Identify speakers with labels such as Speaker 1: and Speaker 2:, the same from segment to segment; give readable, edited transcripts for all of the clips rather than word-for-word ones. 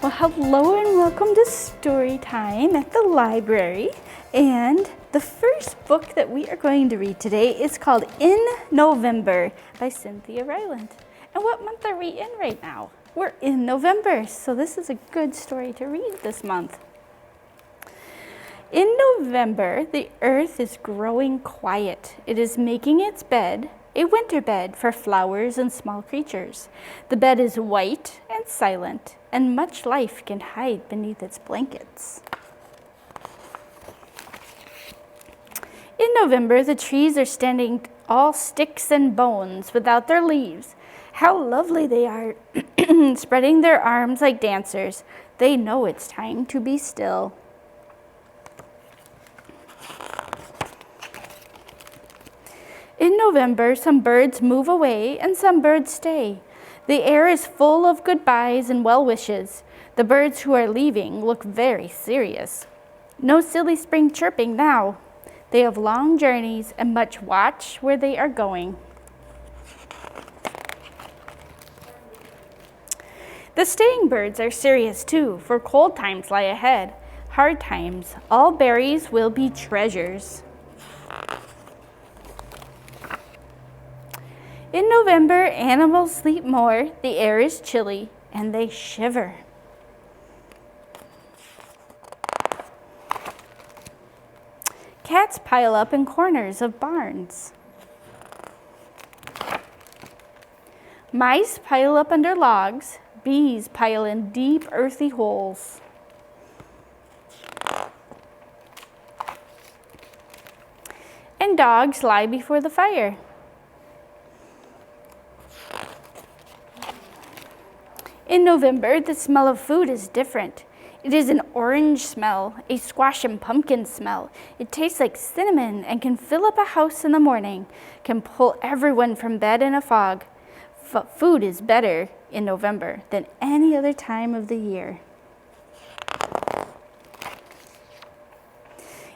Speaker 1: Well, hello and welcome to Story Time at the library. And the first book that we are going to read today is called In November by Cynthia Ryland. And what month are we in right now? We're in November, so this is a good story to read this month. In November, the earth is growing quiet. It is making its bed, a winter bed for flowers and small creatures. The bed is white and silent, and much life can hide beneath its blankets. In November, the trees are standing all sticks and bones without their leaves. How lovely they are, spreading their arms like dancers. They know it's time to be still. In November, some birds move away and some birds stay. The air is full of goodbyes and well wishes. The birds who are leaving look very serious. No silly spring chirping now. They have long journeys and much watch where they are going. The staying birds are serious too, for cold times lie ahead. Hard times, all berries will be treasures. In November, animals sleep more, the air is chilly, and they shiver. Cats pile up in corners of barns. Mice pile up under logs, bees pile in deep earthy holes. And dogs lie before the fire. In November, the smell of food is different. It is an orange smell, a squash and pumpkin smell. It tastes like cinnamon and can fill up a house in the morning, can pull everyone from bed in a fog. Food is better in November than any other time of the year.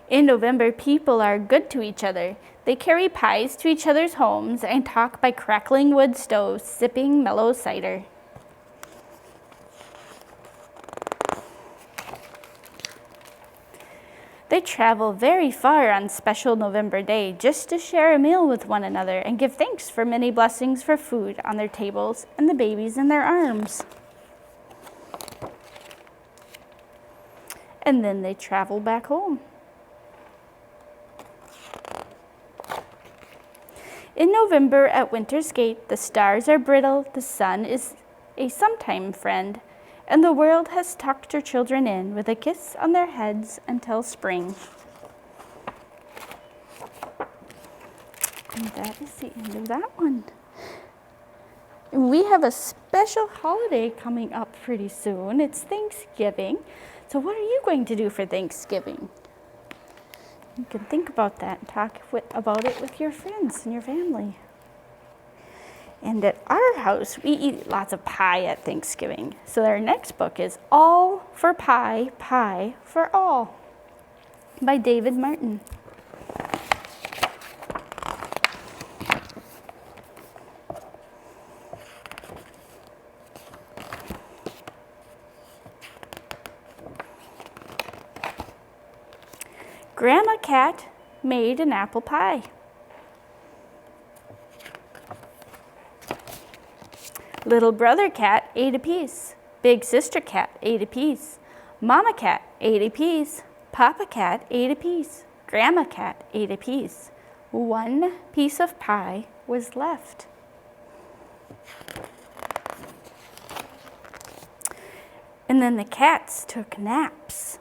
Speaker 1: In November, people are good to each other. They carry pies to each other's homes and talk by crackling wood stoves, sipping mellow cider. They travel very far on special November day just to share a meal with one another and give thanks for many blessings for food on their tables and the babies in their arms. And then they travel back home. In November at Winter's Gate, the stars are brittle, the sun is a sometime friend, and the world has tucked her children in with a kiss on their heads until spring. And that is the end of that one. And we have a special holiday coming up pretty soon. It's Thanksgiving. So what are you going to do for Thanksgiving? You can think about that and talk about it with your friends and your family. And at our house, we eat lots of pie at Thanksgiving. So our next book is All for Pie, Pie for All by David Martin. Grandma Cat made an apple pie. Little brother cat ate a piece. Big sister cat ate a piece. Mama cat ate a piece. Papa cat ate a piece. Grandma cat ate a piece. One piece of pie was left. And then the cats took naps.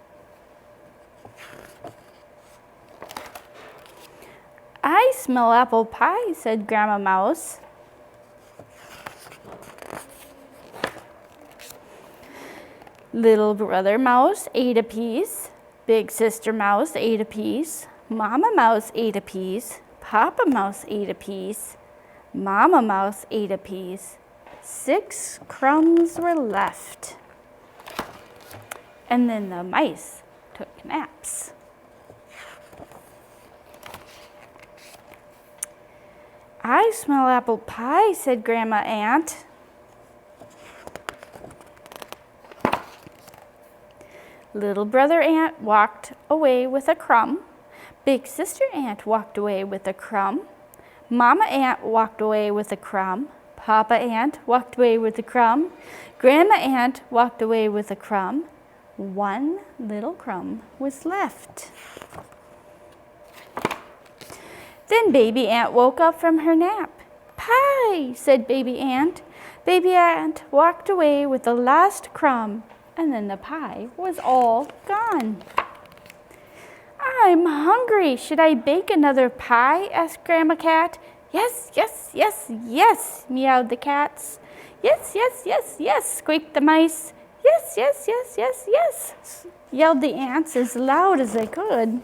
Speaker 1: I smell apple pie, said Grandma Mouse. Little brother mouse ate a piece. Big sister mouse ate a piece. Mama mouse ate a piece. Papa mouse ate a piece. Mama mouse ate a piece. 6 crumbs were left. And then the mice took naps. I smell apple pie, said Grandma Ant. Little brother ant walked away with a crumb. Big sister ant walked away with a crumb. Mama ant walked away with a crumb. Papa ant walked away with a crumb. Grandma ant walked away with a crumb. One little crumb was left. Then baby ant woke up from her nap. Pie, said baby ant. Baby ant walked away with the last crumb, and then the pie was all gone. I'm hungry. Should I bake another pie? Asked Grandma Cat. Yes, yes, yes, yes, meowed the cats. Yes, yes, yes, yes, squeaked the mice. Yes, yes, yes, yes, yes, yelled the ants as loud as they could.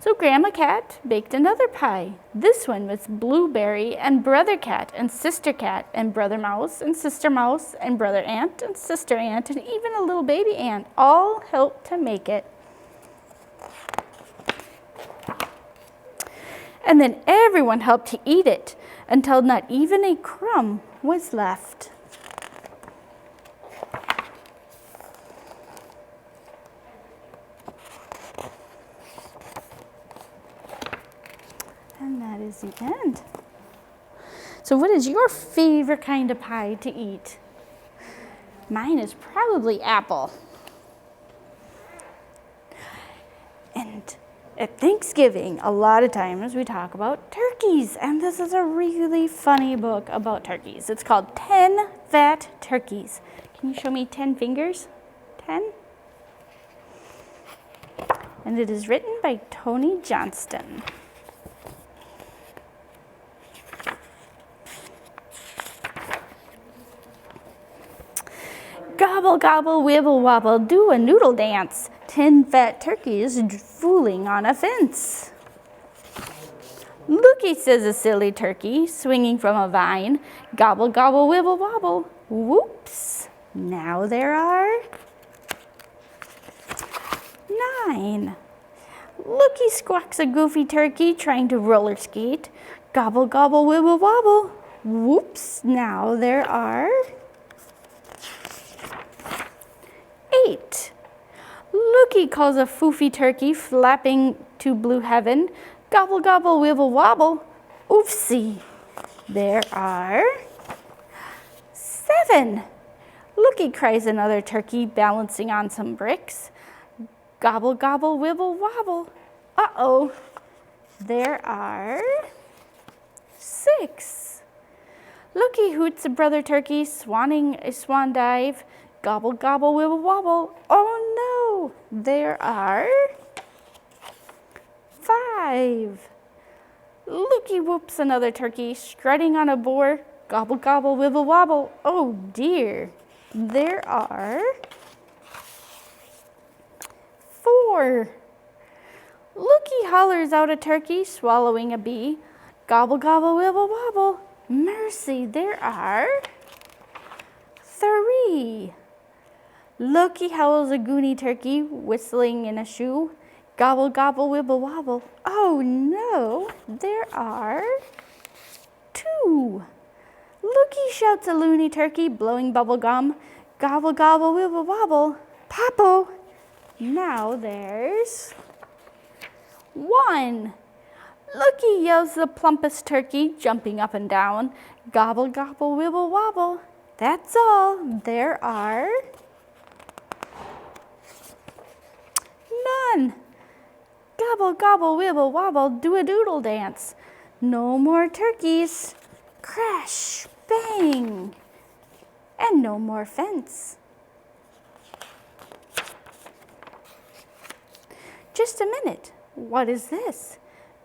Speaker 1: So Grandma Cat baked another pie. This one was blueberry, and Brother Cat and Sister Cat and Brother Mouse and Sister Mouse and Brother Ant and Sister Ant and even a little baby ant all helped to make it. And then everyone helped to eat it until not even a crumb was left. And that is the end. So what is your favorite kind of pie to eat? Mine is probably apple. And at Thanksgiving, a lot of times we talk about turkeys, and this is a really funny book about turkeys. It's called 10 Fat Turkeys. Can you show me 10 fingers? 10? And it is written by Tony Johnston. Gobble, gobble, wibble, wobble, do a noodle dance. 10 fat turkeys fooling on a fence. Looky, says a silly turkey, swinging from a vine. Gobble, gobble, wibble, wobble. Whoops, now there are 9. Looky, squawks a goofy turkey, trying to roller skate. Gobble, gobble, wibble, wobble. Whoops, now there are 8. Looky, calls a foofy turkey, flapping to blue heaven. Gobble, gobble, wibble, wobble. Oofsie, there are 7. Looky, cries another turkey, balancing on some bricks. Gobble, gobble, wibble, wobble. Uh-oh, there are 6. Looky, hoots a brother turkey, swanning a swan dive. Gobble, gobble, wibble, wobble. Oh no, there are 5. Looky, whoops another turkey, strutting on a boar. Gobble, gobble, wibble, wobble. Oh dear, there are 4. Looky, hollers out a turkey, swallowing a bee. Gobble, gobble, wibble, wobble. Mercy, there are 3. Looky, howls a goony turkey, whistling in a shoe. Gobble, gobble, wibble, wobble. Oh no, there are 2. Looky, shouts a loony turkey, blowing bubble gum. Gobble, gobble, wibble, wobble. Popo, now there's 1. Looky, yells the plumpest turkey, jumping up and down. Gobble, gobble, wibble, wobble. That's all. There are none. Gobble, gobble, wibble, wobble, do a doodle dance. No more turkeys. Crash, bang. And no more fence. Just a minute. What is this?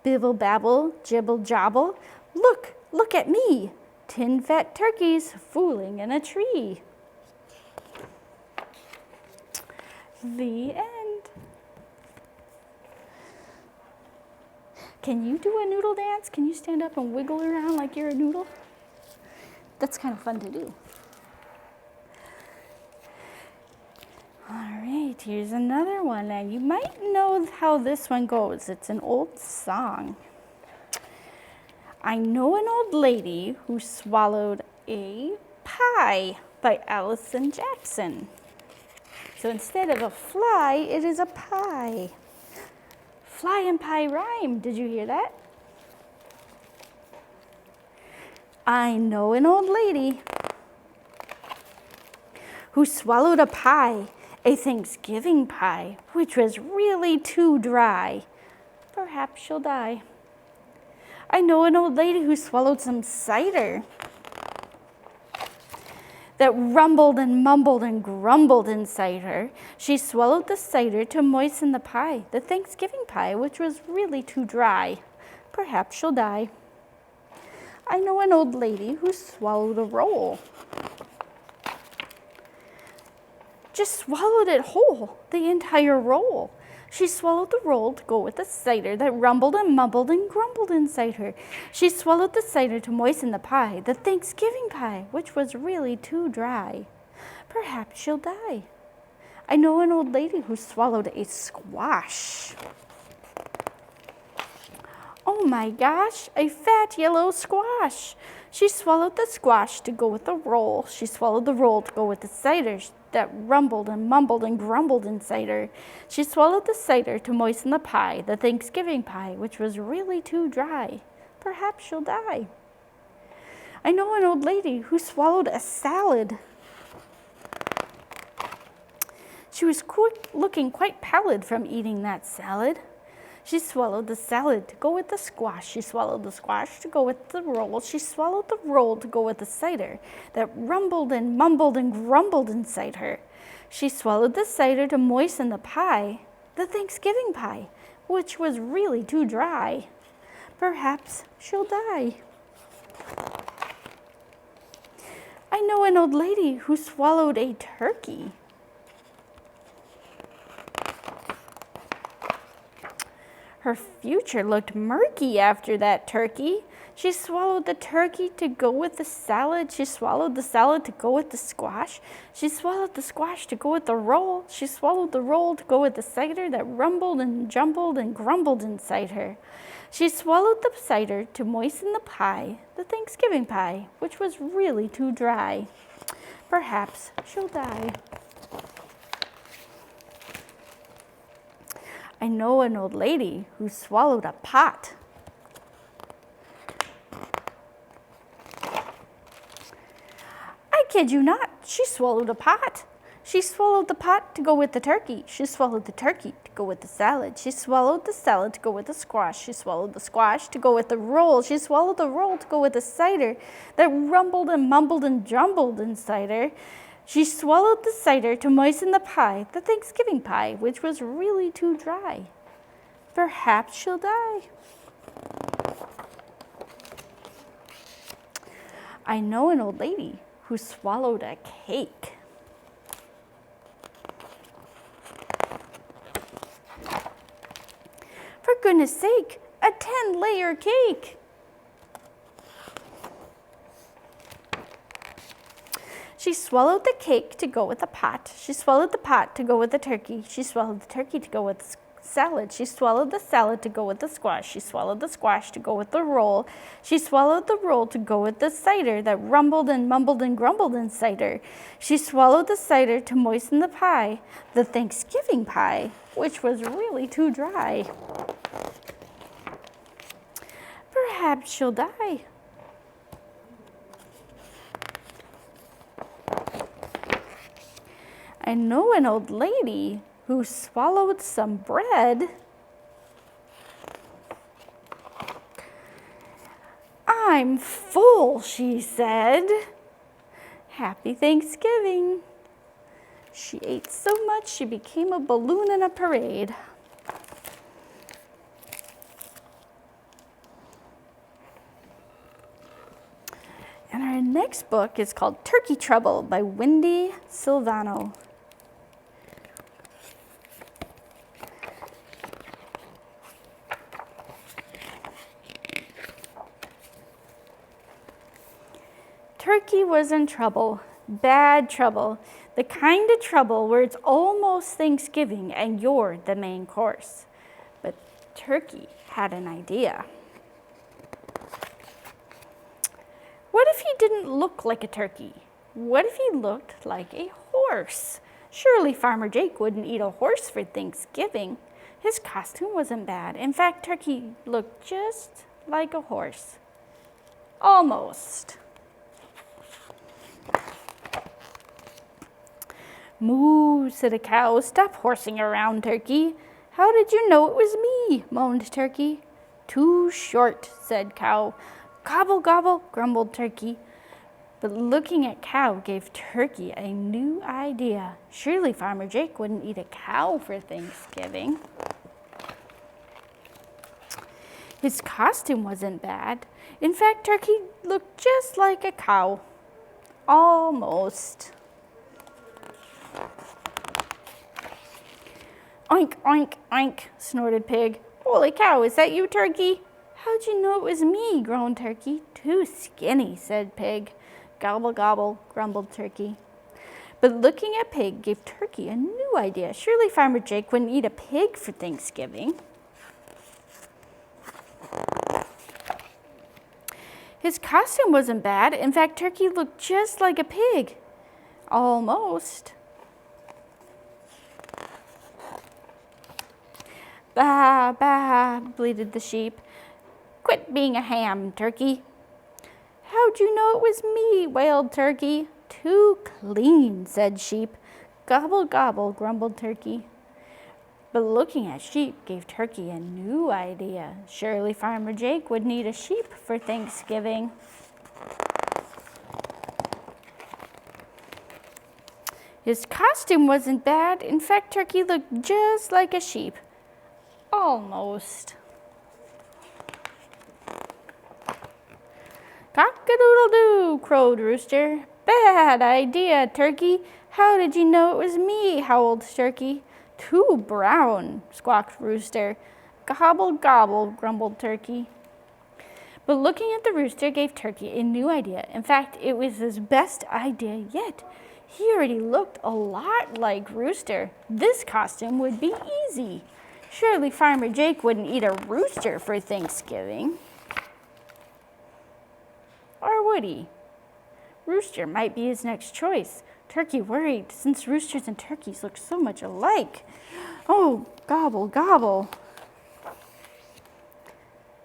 Speaker 1: Bibble babble, jibble jobble. Look at me. 10 fat turkeys fooling in a tree. The end. Can you do a noodle dance? Can you stand up and wiggle around like you're a noodle? That's kind of fun to do. All right, here's another one. And you might know how this one goes. It's an old song. I know an old lady who swallowed a pie by Allison Jackson. So instead of a fly, it is a pie. Fly and pie rhyme. Did you hear that? I know an old lady who swallowed a pie, a Thanksgiving pie, which was really too dry. Perhaps she'll die. I know an old lady who swallowed some cider that rumbled and mumbled and grumbled inside her. She swallowed the cider to moisten the pie, the Thanksgiving pie, which was really too dry. Perhaps she'll die. I know an old lady who swallowed a roll. Just swallowed it whole, the entire roll. She swallowed the roll to go with the cider that rumbled and mumbled and grumbled inside her. She swallowed the cider to moisten the pie, the Thanksgiving pie, which was really too dry. Perhaps she'll die. I know an old lady who swallowed a squash. Oh my gosh, a fat yellow squash. She swallowed the squash to go with the roll. She swallowed the roll to go with the cider that rumbled and mumbled and grumbled inside her. She swallowed the cider to moisten the pie, the Thanksgiving pie, which was really too dry. Perhaps she'll die. I know an old lady who swallowed a salad. She was looking quite pallid from eating that salad. She swallowed the salad to go with the squash. She swallowed the squash to go with the roll. She swallowed the roll to go with the cider that rumbled and mumbled and grumbled inside her. She swallowed the cider to moisten the pie, the Thanksgiving pie, which was really too dry. Perhaps she'll die. I know an old lady who swallowed a turkey. Her future looked murky after that turkey. She swallowed the turkey to go with the salad. She swallowed the salad to go with the squash. She swallowed the squash to go with the roll. She swallowed the roll to go with the cider that rumbled and jumbled and grumbled inside her. She swallowed the cider to moisten the pie, the Thanksgiving pie, which was really too dry. Perhaps she'll die. I know an old lady who swallowed a pot. I kid you not, she swallowed a pot. She swallowed the pot to go with the turkey. She swallowed the turkey to go with the salad. She swallowed the salad to go with the squash. She swallowed the squash to go with the roll. She swallowed the roll to go with the cider that rumbled and mumbled and jumbled inside her. She swallowed the cider to moisten the pie, the Thanksgiving pie, which was really too dry. Perhaps she'll die. I know an old lady who swallowed a cake. For goodness sake, a 10-layer cake. She swallowed the cake to go with the pot. She swallowed the pot to go with the turkey. She swallowed the turkey to go with the salad. She swallowed the salad to go with the squash. She swallowed the squash to go with the roll. She swallowed the roll to go with the cider that rumbled and mumbled and grumbled inside her. She swallowed the cider to moisten the pie, the Thanksgiving pie, which was really too dry. Perhaps she'll die. I know an old lady who swallowed some bread. I'm full, she said. Happy Thanksgiving. She ate so much she became a balloon in a parade. And our next book is called Turkey Trouble by Wendy Silvano. Turkey was in trouble, bad trouble, the kind of trouble where it's almost Thanksgiving and you're the main course. But Turkey had an idea. What if he didn't look like a turkey? What if he looked like a horse? Surely Farmer Jake wouldn't eat a horse for Thanksgiving. His costume wasn't bad. In fact, Turkey looked just like a horse. Almost. Moo, said a cow. Stop horsing around, Turkey. How did you know it was me? Moaned Turkey. Too short, said Cow. Gobble, gobble, grumbled Turkey. But looking at Cow gave Turkey a new idea. Surely Farmer Jake wouldn't eat a cow for Thanksgiving. His costume wasn't bad. In fact, Turkey looked just like a cow. Almost. Oink, oink, oink, snorted Pig. Holy cow, is that you, Turkey? How'd you know it was me? Groaned Turkey. Too skinny, said Pig. Gobble, gobble, grumbled Turkey. But looking at Pig gave Turkey a new idea. Surely Farmer Jake wouldn't eat a pig for Thanksgiving. His costume wasn't bad. In fact, Turkey looked just like a pig. Almost. Bah, bah, bleated the sheep. Quit being a ham, Turkey. How'd you know it was me? Wailed Turkey. Too clean, said Sheep. Gobble, gobble, grumbled Turkey. But looking at Sheep gave Turkey a new idea. Surely Farmer Jake would need a sheep for Thanksgiving. His costume wasn't bad. In fact, Turkey looked just like a sheep. Almost. Cock-a-doodle-doo, crowed Rooster. Bad idea, Turkey. How did you know it was me? Howled Turkey. Too brown, squawked Rooster. Gobble, gobble, grumbled Turkey. But looking at the Rooster gave Turkey a new idea. In fact, it was his best idea yet. He already looked a lot like Rooster. This costume would be easy. Surely Farmer Jake wouldn't eat a rooster for Thanksgiving. Or would he? Rooster might be his next choice. Turkey worried, since roosters and turkeys look so much alike. Oh, gobble, gobble.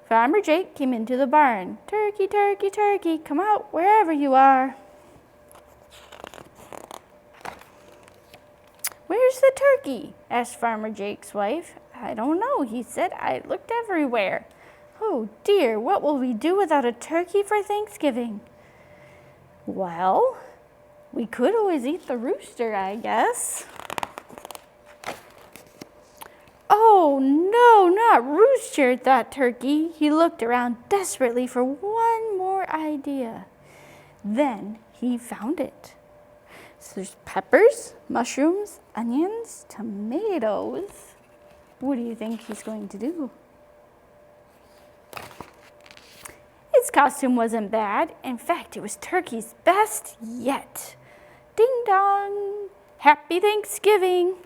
Speaker 1: Farmer Jake came into the barn. Turkey, turkey, turkey, come out wherever you are. Where's the turkey? Asked Farmer Jake's wife. I don't know, he said. I looked everywhere. Oh dear, what will we do without a turkey for Thanksgiving? Well, we could always eat the rooster, I guess. Oh no, not Rooster, thought Turkey. He looked around desperately for one more idea. Then he found it. So there's peppers, mushrooms, onions, tomatoes. What do you think he's going to do? His costume wasn't bad. In fact, it was Turkey's best yet. Ding dong! Happy Thanksgiving!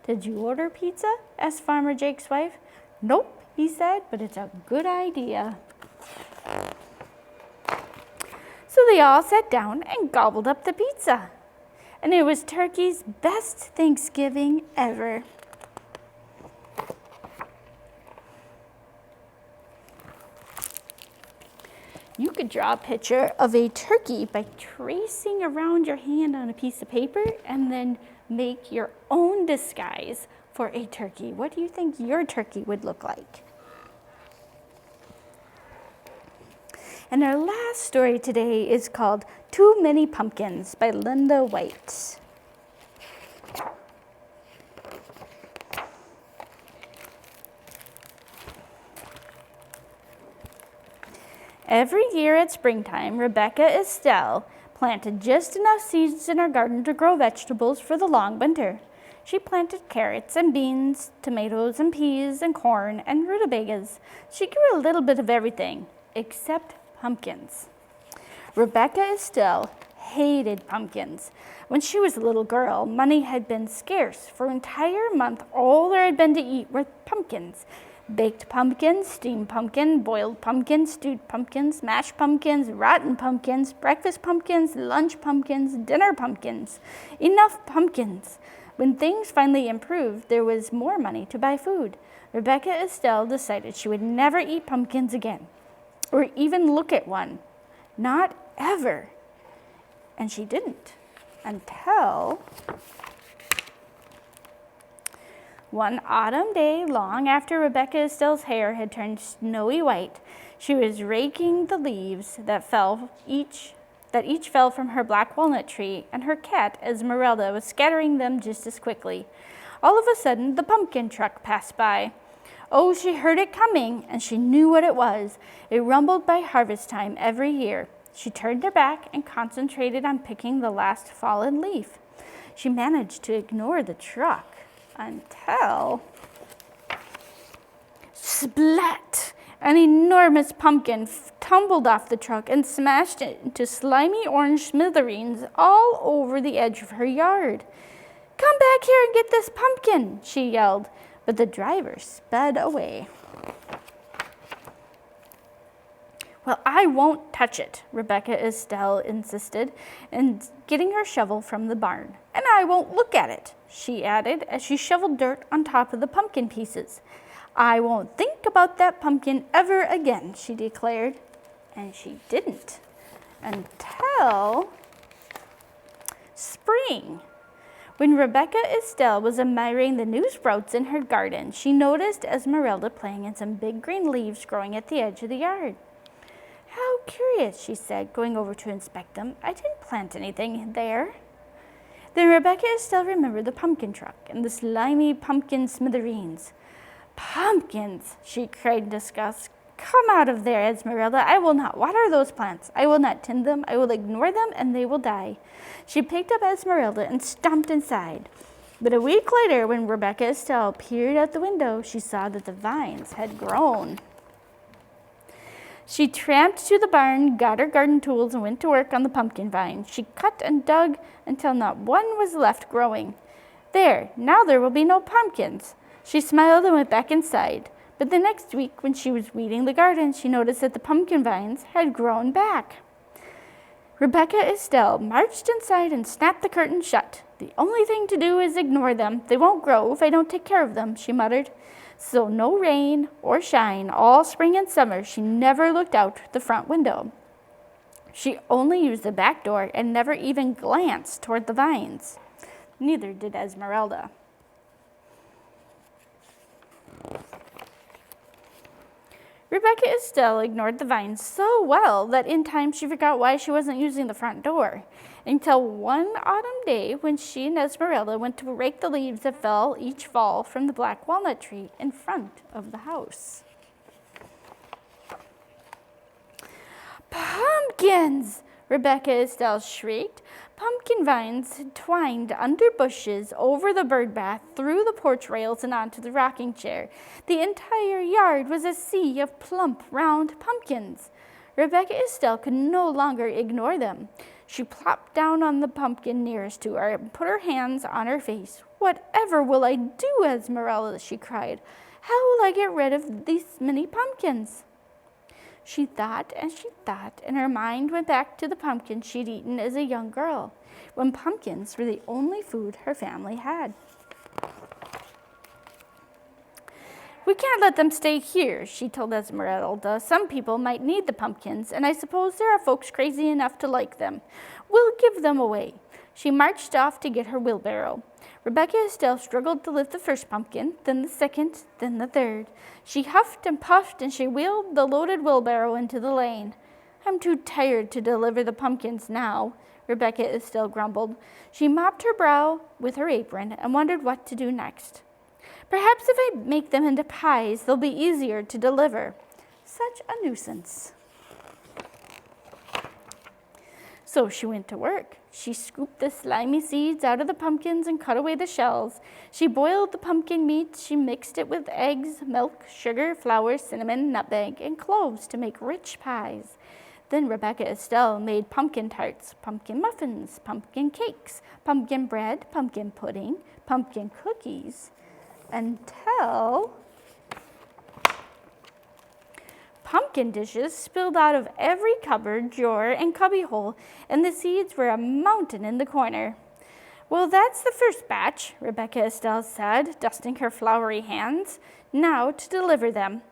Speaker 1: Did you order pizza? Asked Farmer Jake's wife. Nope, he said, but it's a good idea. So they all sat down and gobbled up the pizza. And it was Turkey's best Thanksgiving ever. You could draw a picture of a turkey by tracing around your hand on a piece of paper and then make your own disguise for a turkey. What do you think your turkey would look like? And our last story today is called Too Many Pumpkins by Linda White. Every year at springtime, Rebecca Estelle planted just enough seeds in her garden to grow vegetables for the long winter. She planted carrots and beans, tomatoes and peas and corn and rutabagas. She grew a little bit of everything, except pumpkins. Rebecca Estelle hated pumpkins. When she was a little girl, money had been scarce. For an entire month, all there had been to eat were pumpkins. Baked pumpkins, steamed pumpkin, boiled pumpkins, stewed pumpkins, mashed pumpkins, rotten pumpkins, breakfast pumpkins, lunch pumpkins, dinner pumpkins. Enough pumpkins. When things finally improved, there was more money to buy food. Rebecca Estelle decided she would never eat pumpkins again, or even look at one. Not ever. And she didn't, until one autumn day, long after Rebecca Estelle's hair had turned snowy white, she was raking the leaves that each fell from her black walnut tree, and her cat, Esmeralda, was scattering them just as quickly. All of a sudden, the pumpkin truck passed by. Oh, she heard it coming, and she knew what it was. It rumbled by harvest time every year. She turned her back and concentrated on picking the last fallen leaf. She managed to ignore the truck until splat! An enormous pumpkin tumbled off the truck and smashed it into slimy orange smithereens all over the edge of her yard. "Come back here and get this pumpkin," she yelled, but the driver sped away. "Well, I won't touch it," Rebecca Estelle insisted, and getting her shovel from the barn. "And I won't look at it," she added as she shoveled dirt on top of the pumpkin pieces. "I won't think about that pumpkin ever again," she declared. And she didn't until spring. When Rebecca Estelle was admiring the new sprouts in her garden, she noticed Esmeralda playing in some big green leaves growing at the edge of the yard. "How curious," she said, going over to inspect them. "I didn't plant anything there." Then Rebecca Estelle remembered the pumpkin truck and the slimy pumpkin smithereens. "Pumpkins!" she cried in disgust. "Come out of there, Esmeralda. I will not water those plants. I will not tend them. I will ignore them, and they will die." She picked up Esmeralda and stomped inside. But a week later, when Rebecca Estelle peered out the window, she saw that the vines had grown. She tramped to the barn, got her garden tools, and went to work on the pumpkin vines. She cut and dug until not one was left growing. "There, now there will be no pumpkins." She smiled and went back inside. But the next week, when she was weeding the garden, she noticed that the pumpkin vines had grown back. Rebecca Estelle marched inside and snapped the curtain shut. "The only thing to do is ignore them. They won't grow if I don't take care of them," she muttered. So no rain or shine all spring and summer, she never looked out the front window. She only used the back door and never even glanced toward the vines. Neither did Esmeralda. Rebecca Estelle ignored the vines so well that in time she forgot why she wasn't using the front door. Until one autumn day when she and Esmeralda went to rake the leaves that fell each fall from the black walnut tree in front of the house. "Pumpkins!" Rebecca Estelle shrieked. Pumpkin vines twined under bushes, over the bird bath, through the porch rails, and onto the rocking chair. The entire yard was a sea of plump, round pumpkins. Rebecca Estelle could no longer ignore them. She plopped down on the pumpkin nearest to her and put her hands on her face. "Whatever will I do, Esmeralda?" she cried. "How will I get rid of these many pumpkins?" She thought, and her mind went back to the pumpkins she'd eaten as a young girl, when pumpkins were the only food her family had. "We can't let them stay here," she told Esmeralda. "Some people might need the pumpkins, and I suppose there are folks crazy enough to like them. We'll give them away." She marched off to get her wheelbarrow. Rebecca Estelle struggled to lift the first pumpkin, then the second, then the third. She huffed and puffed, and she wheeled the loaded wheelbarrow into the lane. "I'm too tired to deliver the pumpkins now," Rebecca Estelle grumbled. She mopped her brow with her apron and wondered what to do next. "Perhaps if I make them into pies, they'll be easier to deliver." Such a nuisance. So she went to work. She scooped the slimy seeds out of the pumpkins and cut away the shells. She boiled the pumpkin meat. She mixed it with eggs, milk, sugar, flour, cinnamon, nutmeg, and cloves to make rich pies. Then Rebecca Estelle made pumpkin tarts, pumpkin muffins, pumpkin cakes, pumpkin bread, pumpkin pudding, pumpkin cookies, until Pumpkin dishes spilled out of every cupboard, drawer, and cubbyhole, and the seeds were a mountain in the corner. Well, that's the first batch, Rebecca Estelle said, dusting her floury hands. Now to deliver them.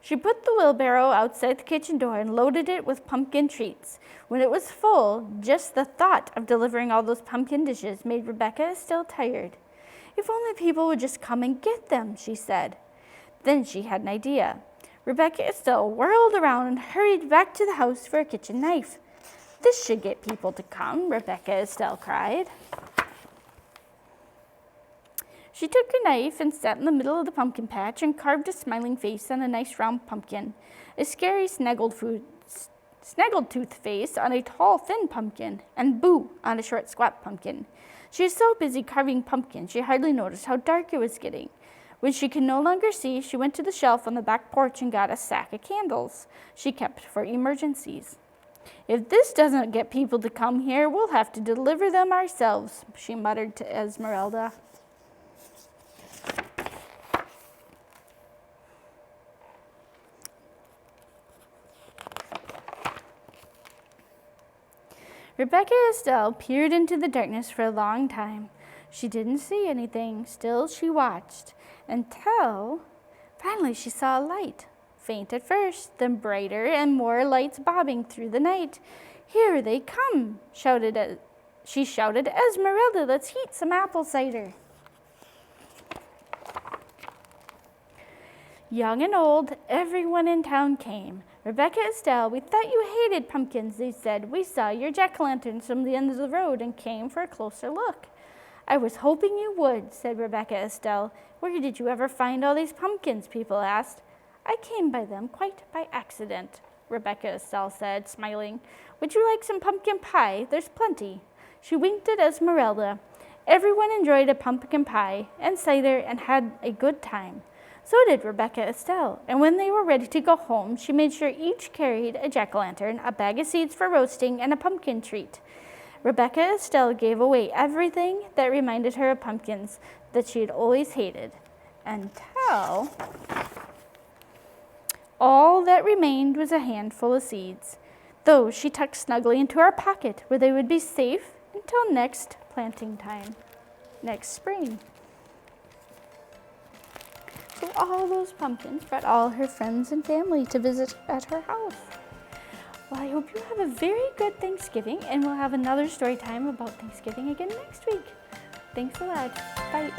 Speaker 1: She put the wheelbarrow outside the kitchen door and loaded it with pumpkin treats. When it was full, just the thought of delivering all those pumpkin dishes made Rebecca Estelle tired. If only people would just come and get them, she said. Then she had an idea. Rebecca Estelle whirled around and hurried back to the house for a kitchen knife. This should get people to come, Rebecca Estelle cried. She took a knife and sat in the middle of the pumpkin patch and carved a smiling face on a nice round pumpkin, a scary snaggletooth face on a tall, thin pumpkin, and Boo on a short, squat pumpkin. She was so busy carving pumpkins she hardly noticed how dark it was getting. When she could no longer see, she went to the shelf on the back porch and got a sack of candles she kept for emergencies. If this doesn't get people to come here, we'll have to deliver them ourselves, she muttered to Esmeralda. Rebecca Estelle peered into the darkness for a long time. She didn't see anything. Still, she watched until finally she saw a light. Faint at first, then brighter and more lights bobbing through the night. Here they come, she shouted, Esmeralda, let's heat some apple cider. Young and old, everyone in town came. Rebecca Estelle, we thought you hated pumpkins, they said. We saw your jack-o'-lanterns from the end of the road and came for a closer look. I was hoping you would, said Rebecca Estelle. Where did you ever find all these pumpkins, people asked. I came by them quite by accident, Rebecca Estelle said, smiling. Would you like some pumpkin pie? There's plenty. She winked at Esmeralda. Everyone enjoyed a pumpkin pie and cider and had a good time. So did Rebecca Estelle, and when they were ready to go home, she made sure each carried a jack-o'-lantern, a bag of seeds for roasting, and a pumpkin treat. Rebecca Estelle gave away everything that reminded her of pumpkins that she had always hated, until all that remained was a handful of seeds. Those she tucked snugly into her pocket, where they would be safe until next planting time, next spring. So all those pumpkins brought all her friends and family to visit at her house. Well, I hope you have a very good Thanksgiving, and we'll have another story time about Thanksgiving again next week. Thanks a lot. Bye.